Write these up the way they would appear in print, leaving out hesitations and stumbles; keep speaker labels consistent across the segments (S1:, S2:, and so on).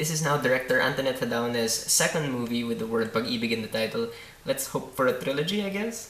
S1: This is now director Antoinette Jadaone's second movie with the word Pag-Ibig in the title. Let's hope for a trilogy, I guess?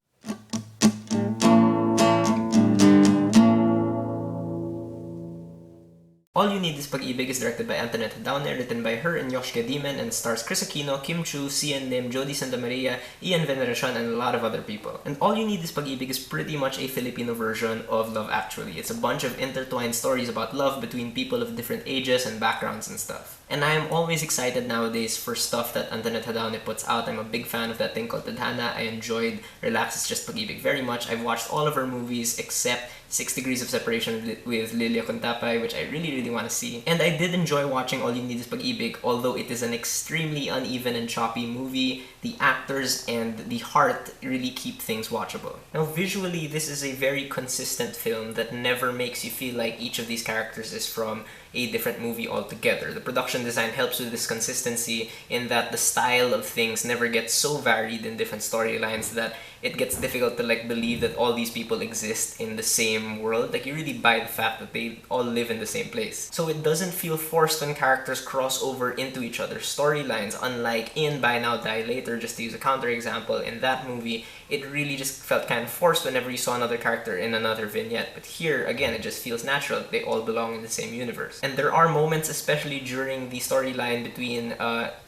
S1: All You Need Is Pag-Ibig is directed by Antoinette Jadaone, written by her and Yoshka Demon, and stars Chris Aquino, Kim Chu, Sian Lim, Jody Santa Maria, Ian Veneracion, and a lot of other people. And All You Need Is Pag-Ibig is pretty much a Filipino version of Love Actually. It's a bunch of intertwined stories about love between people of different ages and backgrounds and stuff. And I am always excited nowadays for stuff that Antoinette Jadaone puts out. I'm a big fan of that thing called Tadhana. I enjoyed Relax It's Just Pag-Ibig very much. I've watched all of her movies except 6 Degrees of Separation with Lilia Contapay, which I really want to see. And I did enjoy watching All You Need Is Pag-Ibig, although it is an extremely uneven and choppy movie. The actors and the heart really keep things watchable. Now visually, this is a very consistent film that never makes you feel like each of these characters is from a different movie altogether. The production design helps with this consistency in that the style of things never gets so varied in different storylines that it gets difficult to believe that all these people exist in the same world. You really buy the fact that they all live in the same place. So it doesn't feel forced when characters cross over into each other's storylines, unlike in Buy Now Die Later, just to use a counterexample. In that movie, it really just felt kind of forced whenever you saw another character in another vignette. But here, again, it just feels natural. They all belong in the same universe. And there are moments, especially during the storyline between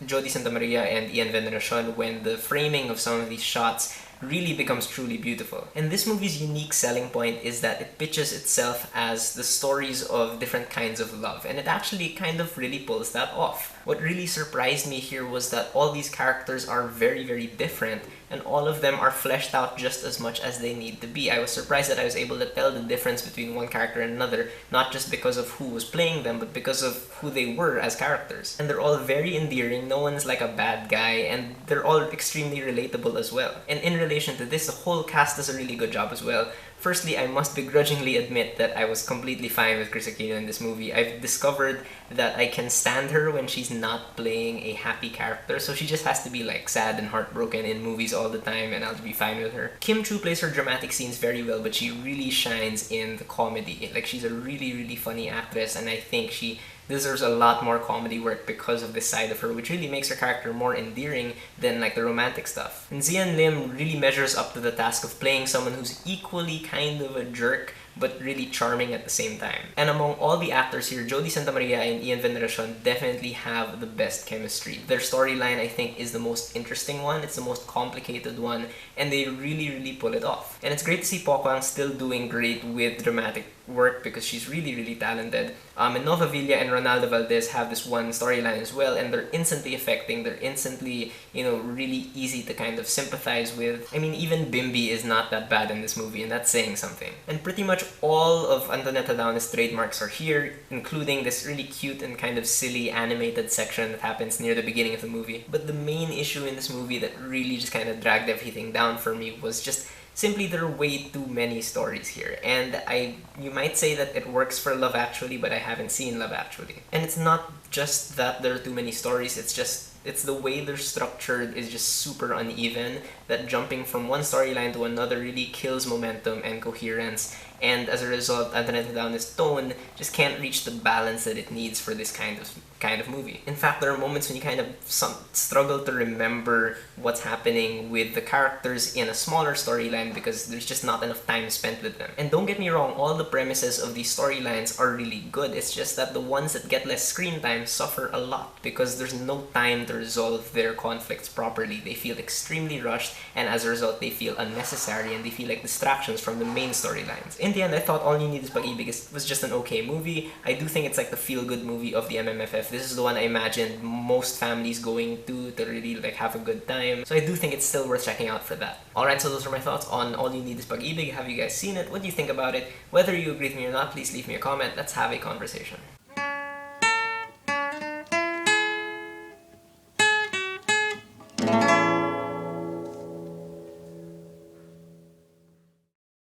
S1: Jody Santa Maria and Ian Veneracion, when the framing of some of these shots really becomes truly beautiful. And this movie's unique selling point is that it pitches itself as the stories of different kinds of love, and it actually kind of really pulls that off. What really surprised me here was that all these characters are very different, and all of them are fleshed out just as much as they need to be. I was surprised that I was able to tell the difference between one character and another, not just because of who was playing them, but because of who they were as characters. And they're all very endearing, no one's like a bad guy, and they're all extremely relatable as well. And in relation to this, the whole cast does a really good job as well. Firstly, I must begrudgingly admit that I was completely fine with Chris Aquino in this movie. I've discovered that I can stand her when she's not playing a happy character, so she just has to be sad and heartbroken in movies all the time, and I'll be fine with her. Kim Chu plays her dramatic scenes very well, but she really shines in the comedy. She's a really funny actress, and I think she deserves a lot more comedy work because of this side of her, which really makes her character more endearing than the romantic stuff. And Sian Lim really measures up to the task of playing someone who's equally kind of a jerk, but really charming at the same time. And among all the actors here, Jody Santa Maria and Ian Veneracion definitely have the best chemistry. Their storyline, I think, is the most interesting one, it's the most complicated one, and they really pull it off. And it's great to see Pokwang still doing great with dramatic work because she's really talented. And Nova Villa and Ronaldo Valdez have this one storyline as well, and they're instantly affecting, they're instantly, really easy to kind of sympathize with. I mean, even Bimbi is not that bad in this movie, and that's saying something. And pretty much all of Antoinette Jadaone's trademarks are here, including this really cute and kind of silly animated section that happens near the beginning of the movie. But the main issue in this movie that really just kind of dragged everything down for me was just simply there are way too many stories here. And you might say that it works for Love Actually, but I haven't seen Love Actually. And it's not just that there are too many stories, it's the way they're structured is just super uneven, that jumping from one storyline to another really kills momentum and coherence, and as a result, Antoinette Jadaone's tone just can't reach the balance that it needs for this kind of movie. In fact, there are moments when you kind of struggle to remember what's happening with the characters in a smaller storyline because there's just not enough time spent with them. And don't get me wrong, all the premises of these storylines are really good, it's just that the ones that get less screen time suffer a lot because there's no time to resolve their conflicts properly. They feel extremely rushed, and as a result, they feel unnecessary and they feel like distractions from the main storylines. In the end, I thought All You Need Is Pag-Ibig was just an okay movie. I do think it's the feel-good movie of the MMFF. This is the one I imagined most families going to really have a good time. So I do think it's still worth checking out for that. Alright, so those are my thoughts on All You Need Is Pag-Ibig. Have you guys seen it? What do you think about it? Whether you agree with me or not, please leave me a comment. Let's have a conversation.